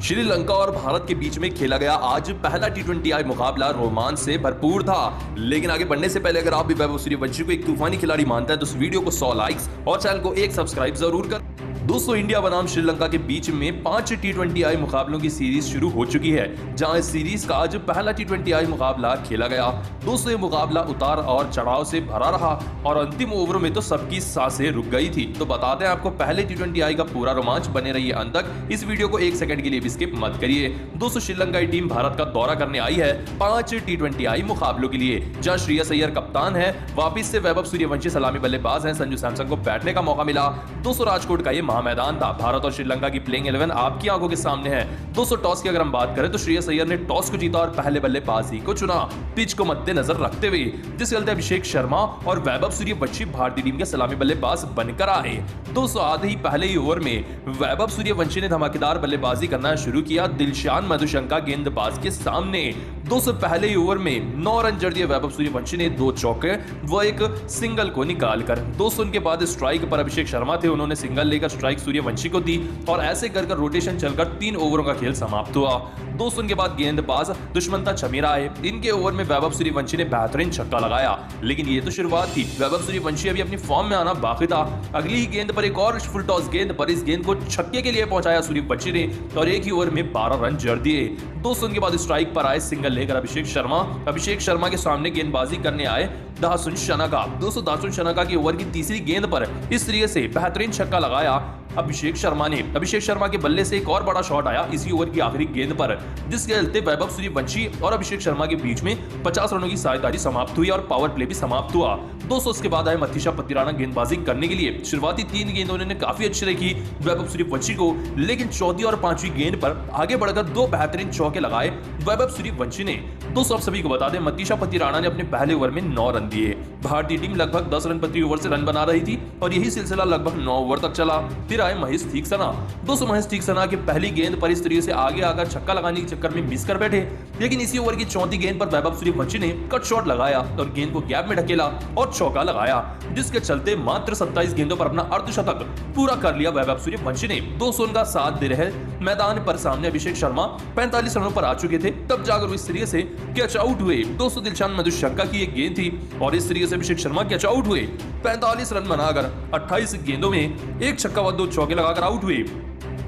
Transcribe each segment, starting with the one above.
श्रीलंका और भारत के बीच में खेला गया आज पहला टी20 मुकाबला रोमांच से भरपूर था। लेकिन आगे बढ़ने से पहले अगर आप भी वैभव सूर्यवंशी को एक तूफानी खिलाड़ी मानते हैं तो इस वीडियो को 100 लाइक्स और चैनल को एक सब्सक्राइब जरूर कर। दोस्तों, इंडिया बनाम श्रीलंका के बीच में 5 टी20 मुकाबलों की सीरीज शुरू हो चुकी है, जहां इस सीरीज का आज पहला टी20 मुकाबला खेला गया। दोस्तों, ये मुकाबला उतार और चढ़ाव से भरा रहा और अंतिम ओवरों में तो सबकी सांसें रुक गई थी। तो बताते हैं आपको पहले टी20 का पूरा रोमांच, बने रहिए अंत तक। इस वीडियो को 1 सेकंड के लिए भी स्किप मत करिए। दोस्तों, श्रीलंका की टीम भारत का दौरा करने आई है 5 टी20 मुकाबलों के लिए, जहां श्रेयस अय्यर कप्तान है, वापिस से वैभव सूर्यवंशी सलामी बल्लेबाज हैं, संजू सैमसन को बैठने का मौका मिला। दोस्तों, राजकोट का ये मैदान था। भारत और श्रीलंका की प्लेइंग 11 आपकी आंखों के सामने है। दोस्तों, टॉस की अगर हम बात करें तो श्रेयस अय्यर ने टॉस को जीता और पहले बल्लेबाजी को चुना, पिच को मद्देनजर रखते हुए, जिसके चलते अभिषेक शर्मा और वैभव सूर्यवंशी भारतीय टीम के सलामी बल्लेबाज बनकर आए। दोस्तों, आधे ही पहले ही ओवर में वैभव सूर्यवंशी ने धमाकेदार बल्लेबाजी करना शुरू किया दिलशान मधुशंका गेंदबाज के सामने। दोस्तों, पहले ही ओवर में 9 रन जड़ दिए वैभव सूर्यवंशी ने, 2 चौके व 1 सिंगल को निकालकर। दोस्तों, उनके बाद स्ट्राइक पर अभिषेक शर्मा थे, उन्होंने सिंगल लेकर स्ट्राइक सूर्यवंशी को दी और ऐसे कर रोटेशन चलकर 3 ओवरों का खेल समाप्त हुआ। दोस्तों, उनके बाद गेंदबाज दुष्मंता चमीरा आए। इनके ओवर में वैभव सूर्यवंशी ने बेहतरीन छक्का लगाया, लेकिन ये तो शुरुआत थी। वैभव सूर्यवंशी अभी अपनी फॉर्म में आना बाकी था। अगली ही गेंद पर एक और फुल टॉस गेंद पर इस गेंद को छक्के के लिए पहुंचाया सूर्यवंशी ने और एक ही ओवर में 12 रन जड़ दिए। दोस्तों, उनके बाद स्ट्राइक पर आए सिंगल लेकर अभिषेक शर्मा के सामने गेंदबाजी करने आए दासुन शनाका। दोस्तों, दासुन शनाका की ओवर की तीसरी गेंद पर इस तरीके से बेहतरीन छक्का लगाया अभिषेक शर्मा ने। अभिषेक शर्मा के बल्ले से एक और बड़ा शॉट आया इसी ओवर की आखिरी गेंद पर, जिसके चलते वैभव सूर्यवंशी और अभिषेक शर्मा के बीच में 50 रनों की साझेदारी समाप्त हुई और पावर प्ले भी समाप्त हुआ। दोस्तों, उसके बाद आए मथीशा पतिराना गेंदबाजी करने के लिए। शुरुआती 3 गेंदों ने काफी अच्छी रखी वैभव सूर्यवंशी को, लेकिन चौथी और 5वीं गेंद पर आगे बढ़कर 2 बेहतरीन चौके लगाए वैभव सूर्यवंशी ने। दोस्तों, आप सभी को बता दें, मथीशा पतिराना ने अपने पहले ओवर में 9 रन दिए। भारतीय टीम लगभग 10 रन प्रति ओवर से रन बना रही थी और यही सिलसिला लगभग 9 ओवर तक चला। फिर आए महेश तीक्सना। दोस्तों, महेश तीक्सना की पहली गेंद पर इस तरीके से आगे आकर छक्का लगाने के चक्कर में मिस कर बैठे, लेकिन इसी ओवर की चौथी गेंद पर वैभव सूर्यवंशी ने कट शॉट लगाया और गेंद को गैप में ढकेला और चौका लगाया, जिसके चलते मात्र 27 गेंदों पर अपना अर्धशतक पूरा कर लिया वैभव सूर्यवंशी ने। दोस्तों, उनका साथ दे रहे मैदान पर सामने अभिषेक शर्मा 45 रनों पर आ चुके थे, तब जाकर वो इस तरीके से कैच आउट हुए। दोस्तों, दिलशान मधुशंका की एक गेंद थी और इस तरीके से अभिषेक शर्मा कैच आउट हुए। 45 रन बनाकर 28 गेंदों में 1 छक्का व 2 चौके लगाकर आउट हुए।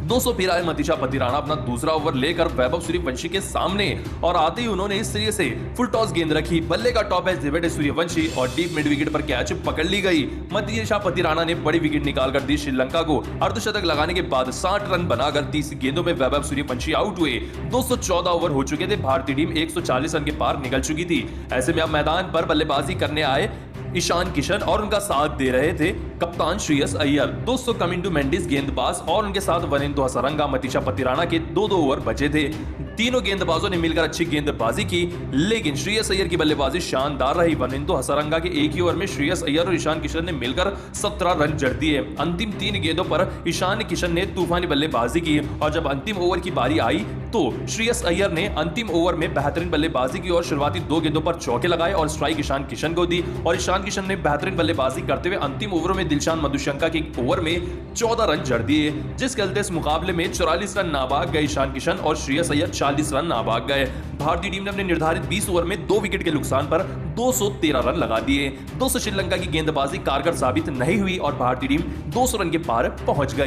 दोस्तों, फिर आए मथीशा पतिराना अपना दूसरा ओवर लेकर वैभव सूर्यवंशी के सामने और आते ही उन्होंने इस तरीके से फुल टॉस गेंद रखी। बल्ले का टॉप एज दिवेटे सूर्यवंशी और डीप मिड विकेट पर कैच पकड़ ली गई। मथीशा पतिराना ने बड़ी विकेट निकालकर दी श्रीलंका को। अर्धशतक लगाने के बाद 60 रन बनाकर 30 गेंदों में वैभव सूर्यवंशी आउट हुए। दोस्तों, 14 ओवर हो चुके थे, भारतीय टीम 140 रन के पार निकल चुकी थी। ऐसे में अब मैदान पर बल्लेबाजी करने आए ईशान किशन और उनका साथ दे रहे थे कप्तान श्रेयस अय्यर। दोस्तों, कमिंटू मेंडिस गेंदबाज और उनके साथ वनिंदु हसरंगा, मथीशा पतिराना के 2-2 ओवर बचे थे। तीनों गेंदबाजों ने मिलकर अच्छी गेंदबाजी की, लेकिन श्रेयस अय्यर की बल्लेबाजी शानदार रही। वनिंदु हसरंगा के एक ही ओवर में श्रेयस अय्यर और ईशान किशन ने मिलकर 17 रन जड़ दिए। अंतिम 3 गेंदों पर ईशान किशन ने तूफानी बल्लेबाजी की और जब अंतिम ओवर की बारी आई तो श्रेयस अय्यर ने अंतिम ओवर में बेहतरीन बल्लेबाजी की और शुरुआती 2 गेंदों पर चौके लगाए और स्ट्राइक ईशान किशन को दी और ईशान किशन ने बेहतरीन बल्लेबाजी करते हुए अंतिम ओवरों में दिलशान मधुशंका के ओवर में 14 रन जड़ दिए, जिसके चलते इस मुकाबले में 44 रन नाबाद गए ईशान किशन और श्रेयस अय्यर 40 रन नाबाद गए। भारतीय टीम ने अपने निर्धारित 20 ओवर में 2 विकेट के नुकसान पर 213 रन लगा दिए। दोस्तों, श्रीलंका की गेंदबाजी कारगर साबित नहीं हुई और भारतीय टीम 200 रन के पार पहुंच गई।